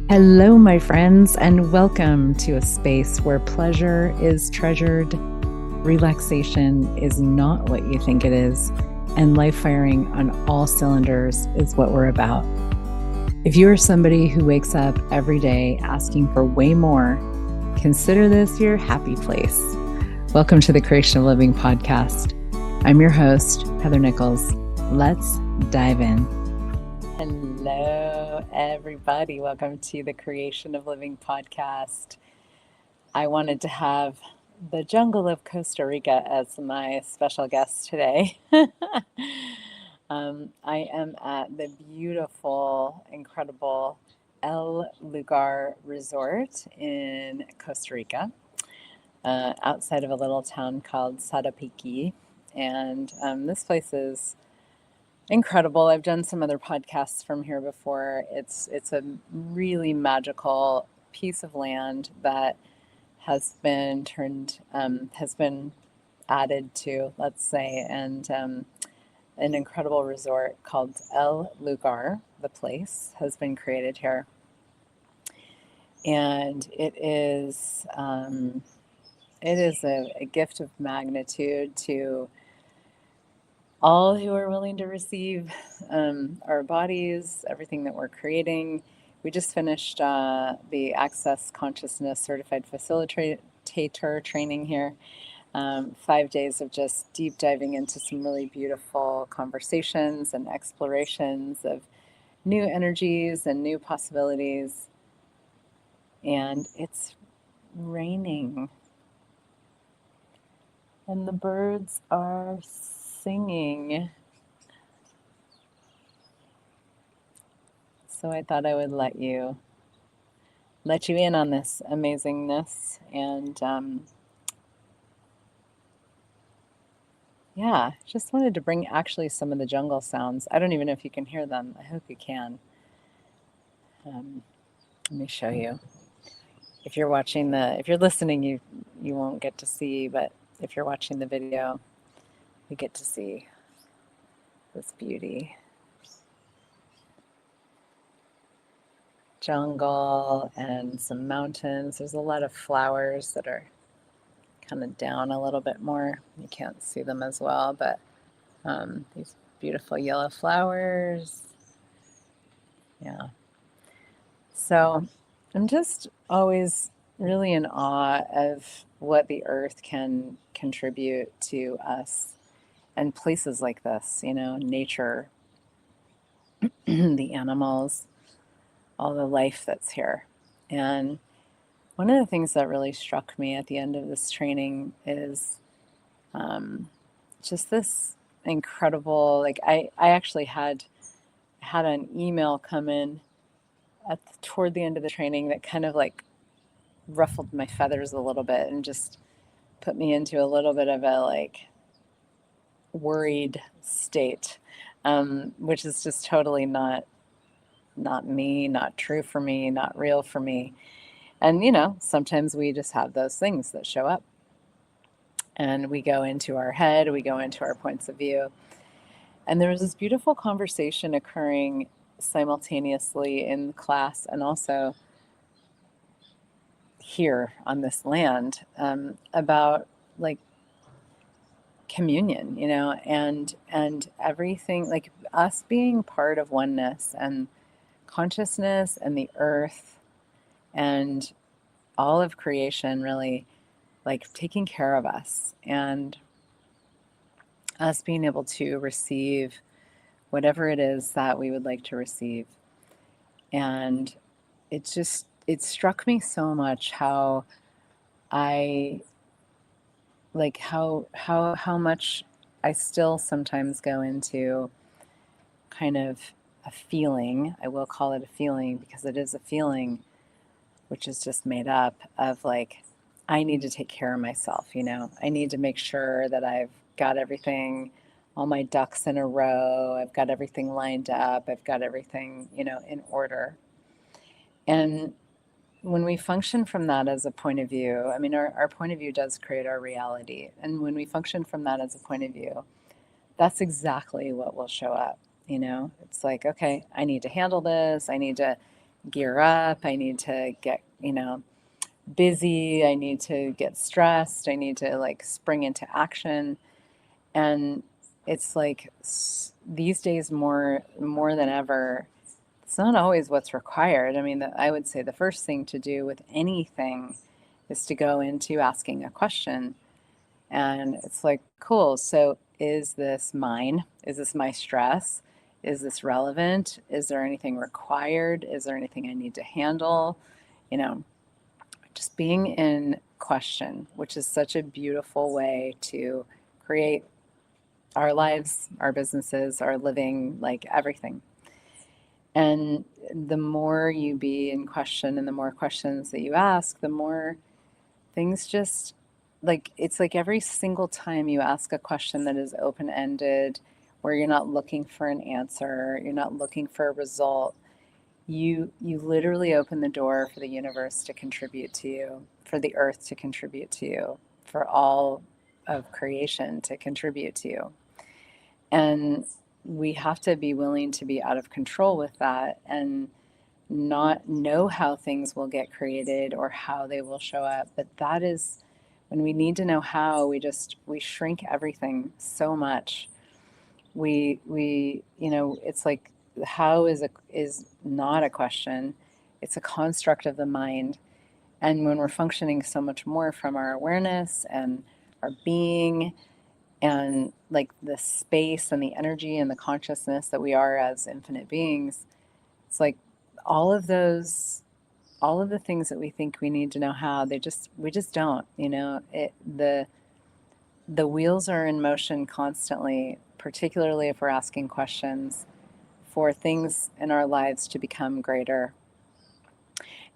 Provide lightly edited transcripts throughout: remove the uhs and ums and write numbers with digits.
Hello, my friends, and welcome to a space where pleasure is treasured, relaxation is not what you think it is, and life firing on all cylinders is what we're about. If you are somebody who wakes up every day asking for way more, consider this your happy place. Welcome to the Creation of Living podcast. I'm your host, Heather Nichols. Let's dive in. Hello, everybody. Welcome to the Creation of Living podcast. I wanted to have the jungle of Costa Rica as my special guest today. I am at the beautiful, incredible Lugar Resort in Costa Rica, outside of a little town called Sarapiquí. And this place is incredible. I've done some other podcasts from here before. It's a really magical piece of land that has been added to, let's say, and an incredible resort called El Lugar, the place, has been created here. And it is a gift of magnitude to all who are willing to receive our bodies, everything that we're creating. We just finished the Access Consciousness Certified Facilitator training here. 5 days of just deep diving into some really beautiful conversations and explorations of new energies and new possibilities. And it's raining. And the birds are singing. So I thought I would let you in on this amazingness, and just wanted to bring actually some of the jungle sounds. I don't even know if you can hear them. I hope you can. Let me show you. If you're listening, you won't get to see, but if you're watching the video, you get to see this beauty. Jungle and some mountains. There's a lot of flowers that are kind of down a little bit more. You can't see them as well, but these beautiful yellow flowers. Yeah. So I'm just always really in awe of what the earth can contribute to us. And places like this, nature, the animals, all the life that's here. And one of the things that really struck me at the end of this training is just this incredible, I actually had an email come in toward the end of the training that kind of ruffled my feathers a little bit and just put me into a little bit of a worried state, which is just totally not me, not true for me, not real for me. And sometimes we just have those things that show up, and we go into our head, we go into our points of view. And there was this beautiful conversation occurring simultaneously in class and also here on this land, about communion, and everything, us being part of oneness and consciousness and the earth and all of creation, really taking care of us, and us being able to receive whatever it is that we would like to receive. And it struck me so much how how much I still sometimes go into kind of a feeling. I will call it a feeling because it is a feeling, which is just made up of I need to take care of myself. I need to make sure that I've got everything, all my ducks in a row. I've got everything lined up. I've got everything, in order. And when we function from that as a point of view, our point of view does create our reality. And when we function from that as a point of view, that's exactly what will show up. It's okay, I need to handle this. I need to gear up. I need to get, busy. I need to get stressed. I need to like spring into action. And it's like these days more than ever, it's not always what's required. I mean, I would say the first thing to do with anything is to go into asking a question. And it's like, cool. So is this mine? Is this my stress? Is this relevant? Is there anything required? Is there anything I need to handle? You know, just being in question, which is such a beautiful way to create our lives, our businesses, our living, like everything. And the more you be in question and the more questions that you ask, the more things just like it's like every single time you ask a question that is open ended, where you're not looking for an answer, you're not looking for a result, you literally open the door for the universe to contribute to you, for the earth to contribute to you, for all of creation to contribute to you. And we have to be willing to be out of control with that and not know how things will get created or how they will show up. But that is when we need to know how, we shrink everything so much. It's like how is not a question. It's a construct of the mind. And when we're functioning so much more from our awareness and our being and like the space and the energy and the consciousness that we are as infinite beings, it's like all of the things that we think we need to know how, we just don't, the wheels are in motion constantly, particularly if we're asking questions for things in our lives to become greater.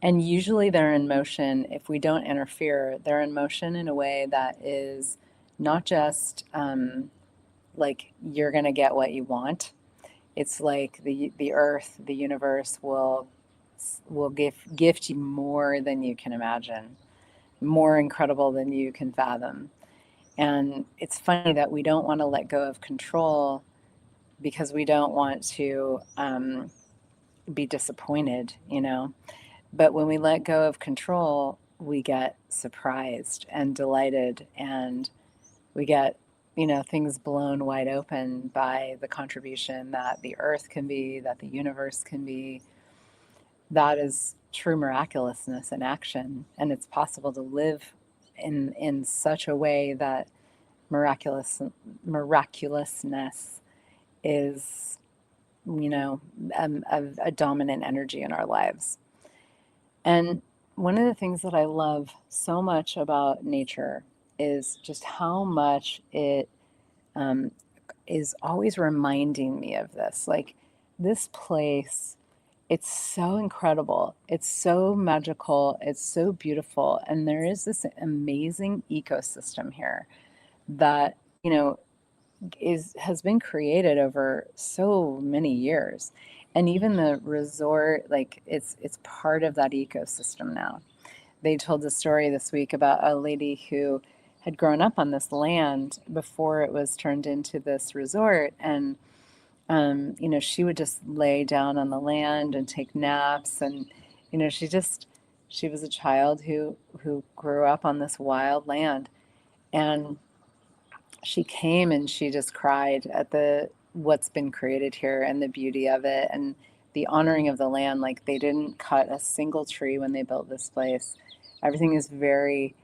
And usually they're in motion, if we don't interfere, they're in motion in a way that is not just like you're going to get what you want. It's like the earth, the universe will gift you more than you can imagine, more incredible than you can fathom. And it's funny that we don't want to let go of control because we don't want to be disappointed, But when we let go of control, we get surprised and delighted, and we get, things blown wide open by the contribution that the earth can be, that the universe can be. That is true miraculousness in action. And it's possible to live in such a way that miraculousness is, a dominant energy in our lives. And one of the things that I love so much about nature is just how much it is always reminding me of this. Like this place, it's so incredible. It's so magical. It's so beautiful. And there is this amazing ecosystem here that, has been created over so many years. And even the resort, like it's part of that ecosystem now. They told a story this week about a lady who had grown up on this land before it was turned into this resort. And, she would just lay down on the land and take naps. And, she was a child who grew up on this wild land. And she came and she just cried at what's been created here and the beauty of it and the honoring of the land. Like they didn't cut a single tree when they built this place. Everything is very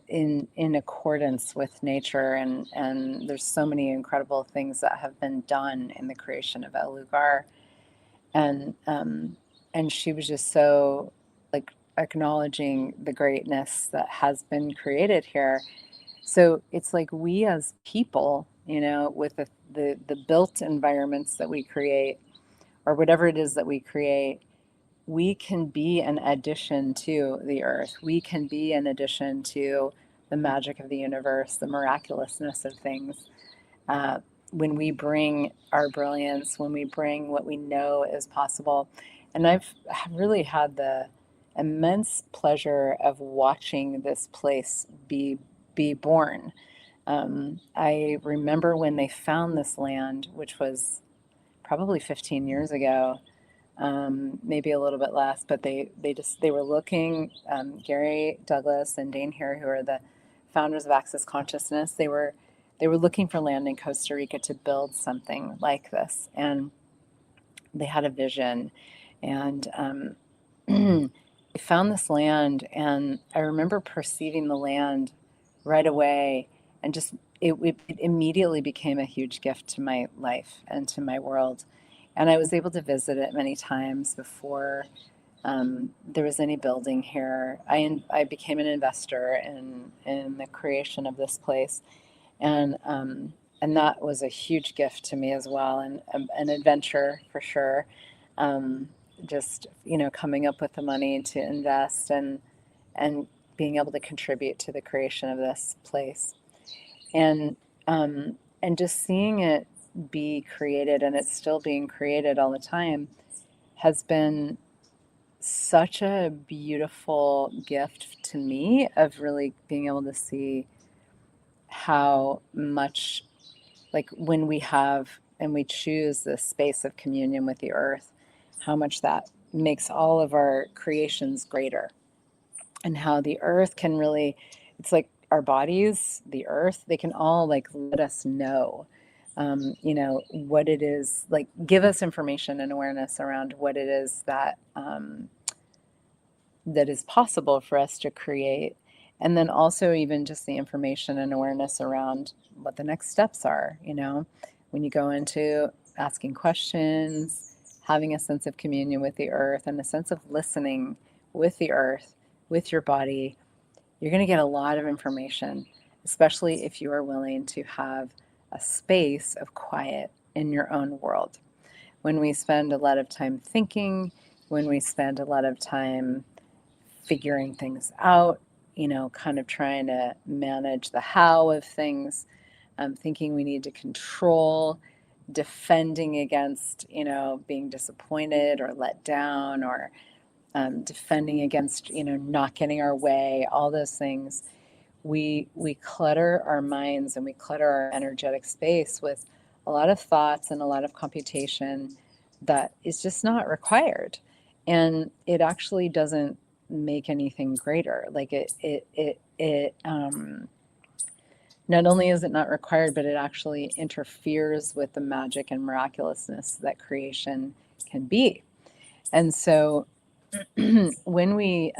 in accordance with nature, and there's so many incredible things that have been done in the creation of El Lugar. And she was just so like acknowledging the greatness that has been created here. So it's like we as people, with the built environments that we create, or whatever it is that we create, we can be an addition to the earth. We can be an addition to the magic of the universe, the miraculousness of things. When we bring our brilliance, when we bring what we know is possible. And I've really had the immense pleasure of watching this place be born. I remember when they found this land, which was probably 15 years ago. maybe a little bit less, but they were looking, Gary Douglas and Dane Hare, who are the founders of Access Consciousness, they were looking for land in Costa Rica to build something like this. And they had a vision, and they found this land, and I remember perceiving the land right away, and just it immediately became a huge gift to my life and to my world. And I was able to visit it many times before there was any building here. I became an investor in the creation of this place, and that was a huge gift to me as well, and an adventure for sure. Um, just coming up with the money to invest, and being able to contribute to the creation of this place, and and just seeing it be created, and it's still being created all the time, has been such a beautiful gift to me, of really being able to see how much, like, when we have and we choose this space of communion with the earth, how much that makes all of our creations greater, and how the earth can really, it's like our bodies, the earth, they can all like let us know, what it is, like give us information and awareness around what it is that is possible for us to create. And then also even just the information and awareness around what the next steps are, when you go into asking questions, having a sense of communion with the earth and a sense of listening with the earth, with your body, you're going to get a lot of information, especially if you are willing to have a space of quiet in your own world. When we spend a lot of time thinking, when we spend a lot of time figuring things out, kind of trying to manage the how of things, thinking we need to control, defending against, being disappointed or let down, or defending against, not getting our way, all those things. We clutter our minds, and we clutter our energetic space with a lot of thoughts and a lot of computation that is just not required. And it actually doesn't make anything greater. Like not only is it not required, but it actually interferes with the magic and miraculousness that creation can be. And so when we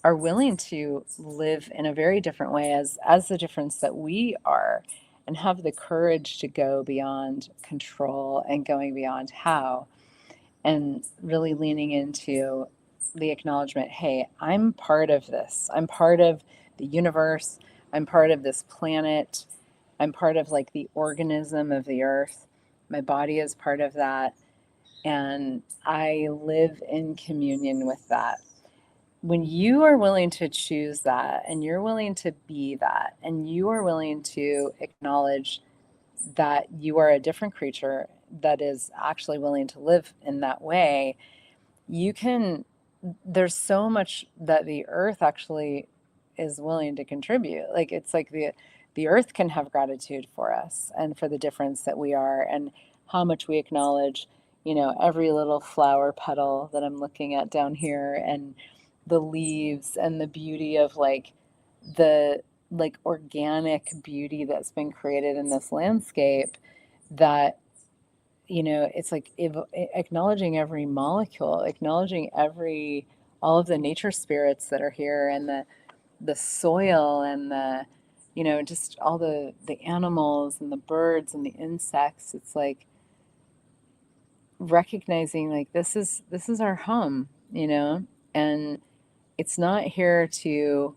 are willing to live in a very different way, as the difference that we are, and have the courage to go beyond control and going beyond how, and really leaning into the acknowledgement, hey, I'm part of this. I'm part of the universe. I'm part of this planet. I'm part of like the organism of the earth. My body is part of that. And I live in communion with that. When you are willing to choose that, and you're willing to be that, and you are willing to acknowledge that you are a different creature that is actually willing to live in that way, you can, there's so much that the earth actually is willing to contribute. Like, it's like the earth can have gratitude for us and for the difference that we are, and how much we acknowledge, every little flower petal that I'm looking at down here, and the leaves, and the beauty of the organic beauty that's been created in this landscape, that it's like acknowledging every molecule, acknowledging all of the nature spirits that are here, and the soil, and the just all the animals and the birds and the insects. It's like recognizing, like, this is our home, and it's not here to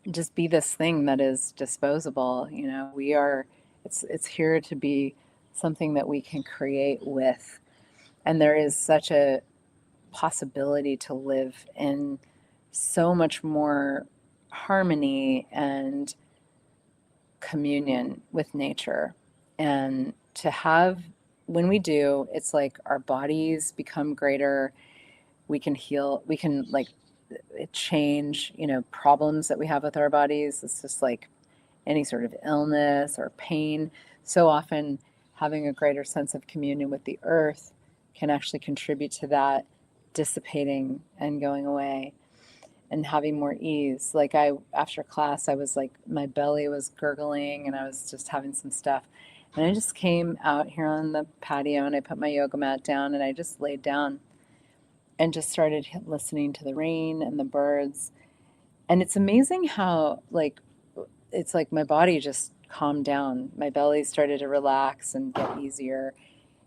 just be this thing that is disposable. It's here to be something that we can create with. And there is such a possibility to live in so much more harmony and communion with nature. And to have, when we do, it's like our bodies become greater. We can heal, we can change, problems that we have with our bodies. It's just like any sort of illness or pain. So often having a greater sense of communion with the earth can actually contribute to that dissipating and going away and having more ease. Like after class, I was like, my belly was gurgling and I was just having some stuff. And I just came out here on the patio and I put my yoga mat down and I just laid down and just started listening to the rain and the birds. And it's amazing how, like, it's like my body just calmed down. My belly started to relax and get easier.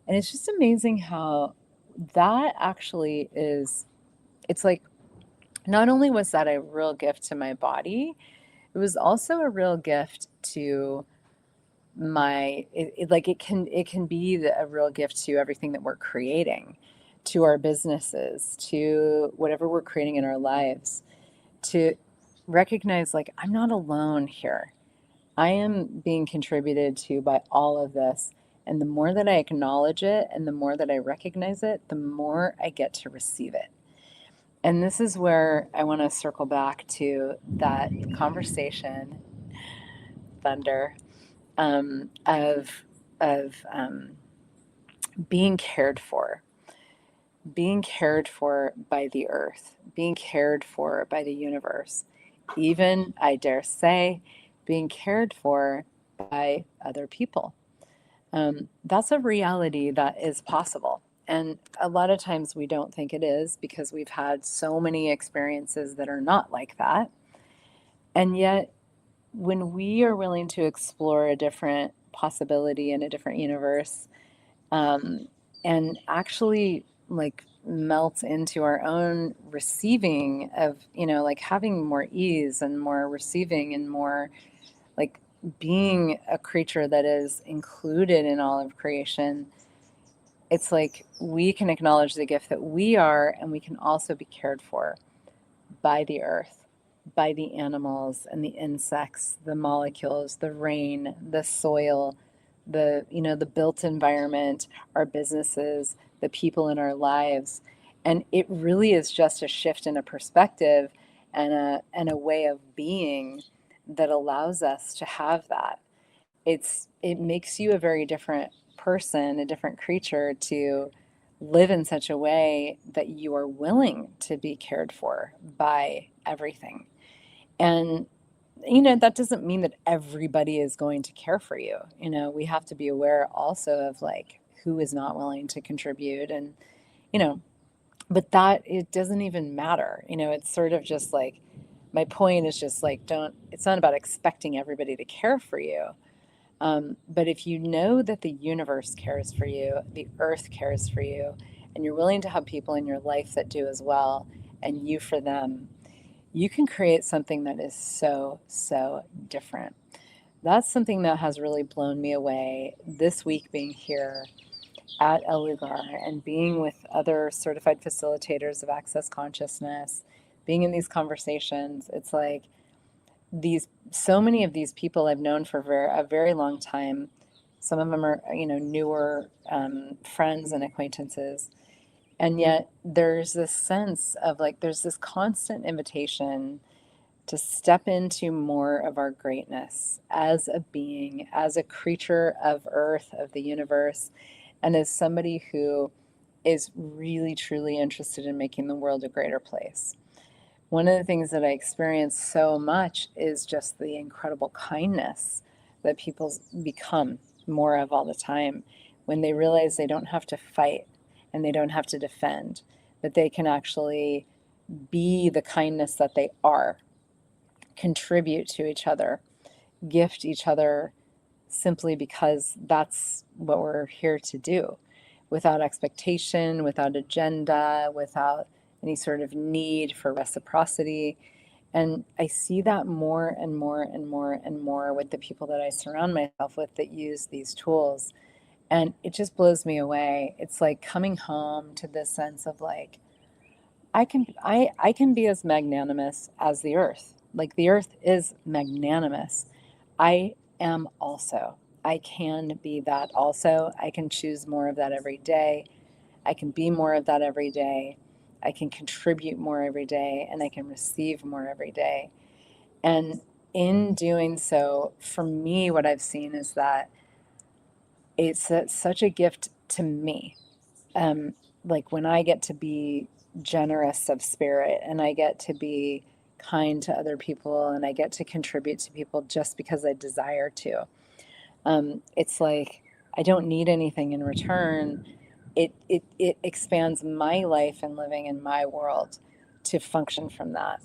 And it's just amazing how that actually is, it's like, not only was that a real gift to my body, it was also a real gift to it can be a real gift to everything that we're creating, to our businesses, to whatever we're creating in our lives, to recognize like I'm not alone here. I am being contributed to by all of this. And the more that I acknowledge it and the more that I recognize it, the more I get to receive it. And this is where I want to circle back to that conversation, Thunder, of being cared for, being cared for by the earth, being cared for by the universe, even, I dare say, being cared for by other people. That's a reality that is possible. And a lot of times we don't think it is because we've had so many experiences that are not like that. And yet, when we are willing to explore a different possibility in a different universe, um, and actually like melt into our own receiving of, like having more ease and more receiving and more like being a creature that is included in all of creation, it's like we can acknowledge the gift that we are, and we can also be cared for by the earth, by the animals and the insects, the molecules, the rain, the soil, the built environment, our businesses, the people in our lives. And it really is just a shift in a perspective and a way of being that allows us to have that. It makes you a very different person, a different creature, to live in such a way that you are willing to be cared for by everything. And that doesn't mean that everybody is going to care for you. We have to be aware also of like who is not willing to contribute, and you know but that it doesn't even matter. It's sort of just like, my point is just like, don't, it's not about expecting everybody to care for you. But if you know that the universe cares for you, the earth cares for you, and you're willing to have people in your life that do as well, and you for them, you can create something that is so, so different. That's something that has really blown me away this week, being here at El Lugar and being with other certified facilitators of access consciousness, being in these conversations. It's like so many of these people I've known for a very long time. Some of them are, newer friends and acquaintances. And yet there's this sense of like, there's this constant invitation to step into more of our greatness as a being, as a creature of earth, of the universe, and as somebody who is really, truly interested in making the world a greater place. One of the things that I experience so much is just the incredible kindness that people become more of all the time when they realize they don't have to fight and they don't have to defend, but they can actually be the kindness that they are, contribute to each other, gift each other simply because that's what we're here to do, without expectation, without agenda, without any sort of need for reciprocity. And I see that more and more and more and more with the people that I surround myself with that use these tools. And it just blows me away. It's like coming home to this sense of like, I can be as magnanimous as the earth. Like the earth is magnanimous. I am also. I can be that also. I can choose more of that every day. I can be more of that every day. I can contribute more every day, and I can receive more every day. And in doing so, for me, what I've seen is that it's such a gift to me. like when I get to be generous of spirit and I get to be kind to other people and I get to contribute to people just because I desire to, it's like I don't need anything in return. It expands my life and living in my world to function from that.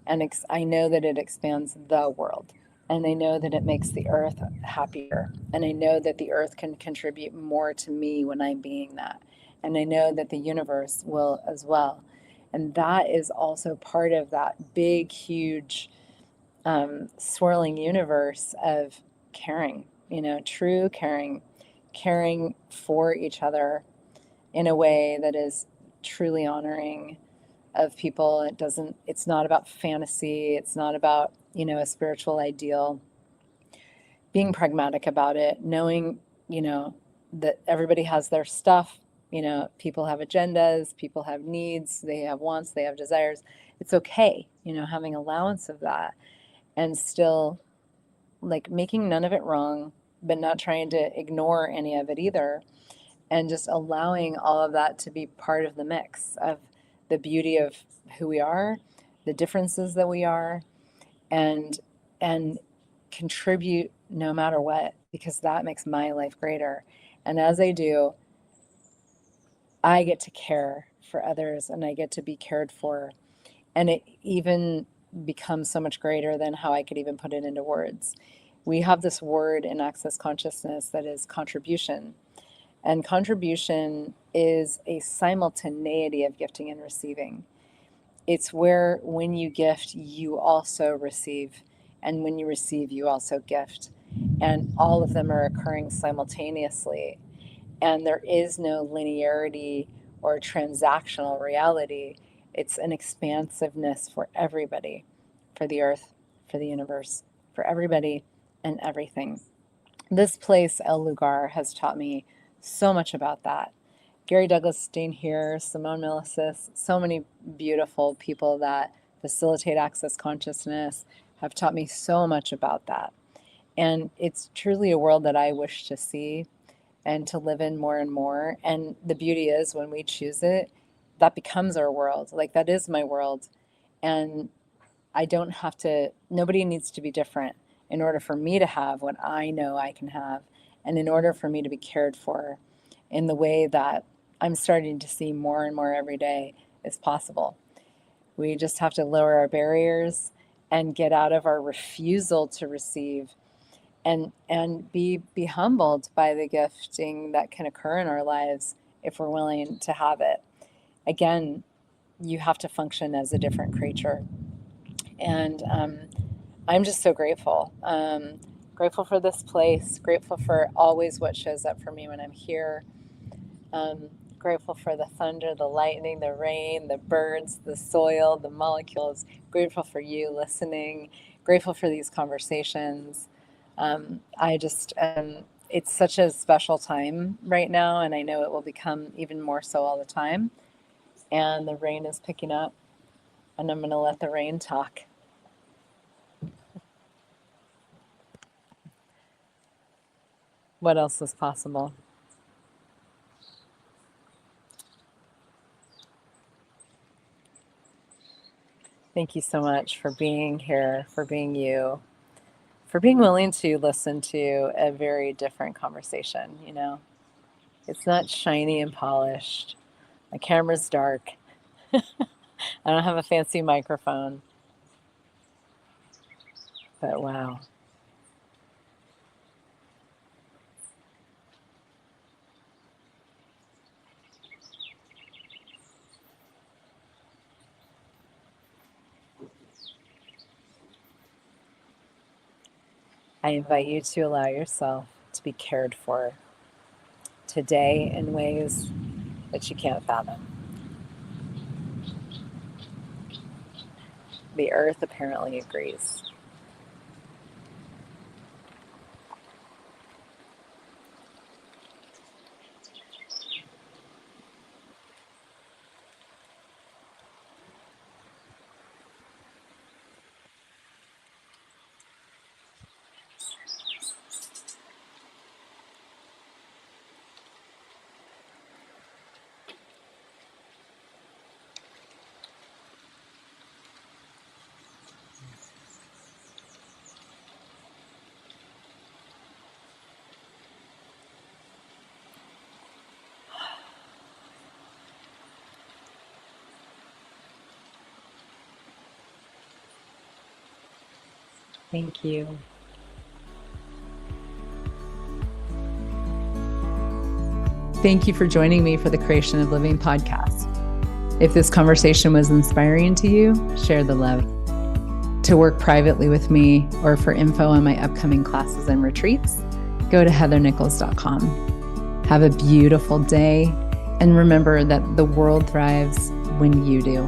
And I know that it expands the world. And I know that it makes the earth happier. And I know that the earth can contribute more to me when I'm being that. And I know that the universe will as well. And that is also part of that big, huge, swirling universe of caring, true caring, caring for each other in a way that is truly honoring of people. It's not about fantasy. It's not about, a spiritual ideal. Being pragmatic about it, knowing, you know, that everybody has their stuff. People have agendas, people have needs, they have wants, they have desires. It's okay, having allowance of that and still like making none of it wrong, but not trying to ignore any of it either. And just allowing all of that to be part of the mix of the beauty of who we are, the differences that we are, and and contribute no matter what, because that makes my life greater. And as I do, I get to care for others and I get to be cared for. And it even becomes so much greater than how I could even put it into words. We have this word in Access Consciousness that is contribution. And contribution is a simultaneity of gifting and receiving. It's where when you gift, you also receive. And when you receive, you also gift. And all of them are occurring simultaneously. And there is no linearity or transactional reality. It's an expansiveness for everybody, for the earth, for the universe, for everybody and everything. This place, El Lugar, has taught me so much about that. Gary Douglas Steen here, Simone Milasas, so many beautiful people that facilitate access consciousness have taught me so much about that. And it's truly a world that I wish to see and to live in more and more. And the beauty is when we choose it, that becomes our world. Like that is my world. And I don't have to, nobody needs to be different in order for me to have what I know I can have. And in order for me to be cared for in the way that I'm starting to see more and more every day is possible. We just have to lower our barriers and get out of our refusal to receive and be humbled by the gifting that can occur in our lives if we're willing to have it. Again, you have to function as a different creature. And I'm just so grateful. Grateful for this place, grateful for always what shows up for me when I'm here. Grateful for the thunder, the lightning, the rain, the birds, the soil, the molecules. Grateful for you listening. Grateful for these conversations. It's such a special time right now, and I know it will become even more so all the time. And the rain is picking up, and I'm going to let the rain talk. What else is possible? Thank you so much for being here, for being you, for being willing to listen to a very different conversation. It's not shiny and polished. My camera's dark. I don't have a fancy microphone, but wow. I invite you to allow yourself to be cared for today in ways that you can't fathom. The earth apparently agrees. Thank you. Thank you for joining me for the Creation of Living podcast. If this conversation was inspiring to you, share the love. To work privately with me or for info on my upcoming classes and retreats, go to heathernichols.com. Have a beautiful day, and remember that the world thrives when you do.